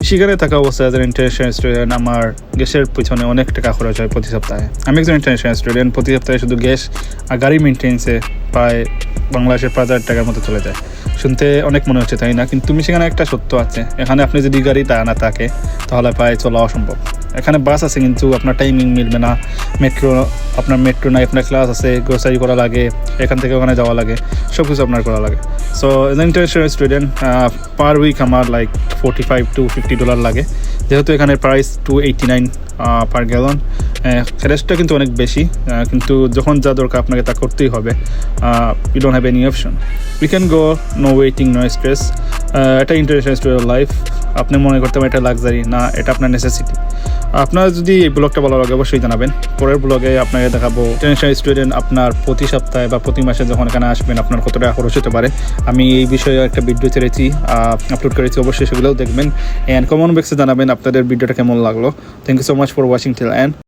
মিশিগানে থাকা অবস্থায় age international student আমার গ্যাসের পিছনে অনেক টাকা খরচ হয় প্রতি সপ্তাহে। আমি একজন ইন্টারন্যাশনাল স্টুডেন্ট, প্রতি সপ্তাহে শুধু গ্যাস আর গাড়ি মেনটেন্সে প্রায় বাংলাদেশের 5,000 টাকার মতো চলে যায়। শুনতে অনেক মনে হচ্ছে, তাই না? কিন্তু মিশিগানে একটা সত্য আছে, এখানে আপনি যদি গাড়ি না থাকে তাহলে প্রায় চলা অসম্ভব। এখানে বাস আছে কিন্তু আপনার টাইমিং মিলবে না। মেট্রো নাই, আপনার ক্লাস আছে, গ্রোসারি করা লাগে, এখান থেকে ওখানে যাওয়া লাগে, সব কিছু আপনার করা লাগে। So as international student per week আমার লাইক $45 to $50 লাগে, যেহেতু এখানে প্রাইস $2.89 পার গ্যালন। রেস্টটা কিন্তু অনেক বেশি, কিন্তু যখন যা দরকার আপনাকে তা করতেই হবে। You don't have any option, we can go, no waiting, no stress. এটা ইন্টারন্যাশনাল স্টুডেন্ট লাইফ। আপনি মনে করতে পারেন এটা লাক্সারি না, এটা আপনার নেসেসিটি। আপনার যদি এই ব্লগটা ভালো লাগে অবশ্যই জানাবেন। পরের ব্লগে আপনাকে দেখাবো ইন্টারন্যাশনাল স্টুডেন্ট আপনার প্রতি সপ্তাহে বা প্রতি মাসে যখন এখানে আসবেন আপনার কত টাকা খরচ হতে পারে। আমি এই বিষয়ে একটা ভিডিও ছেড়েছি, আপলোড করেছি, অবশ্যই সেগুলোও দেখবেন। অ্যান্ড কমেন্ট বক্সে জানাবেন আপনাদের ভিডিওটা কেমন লাগলো। Thank you so much for watching till and.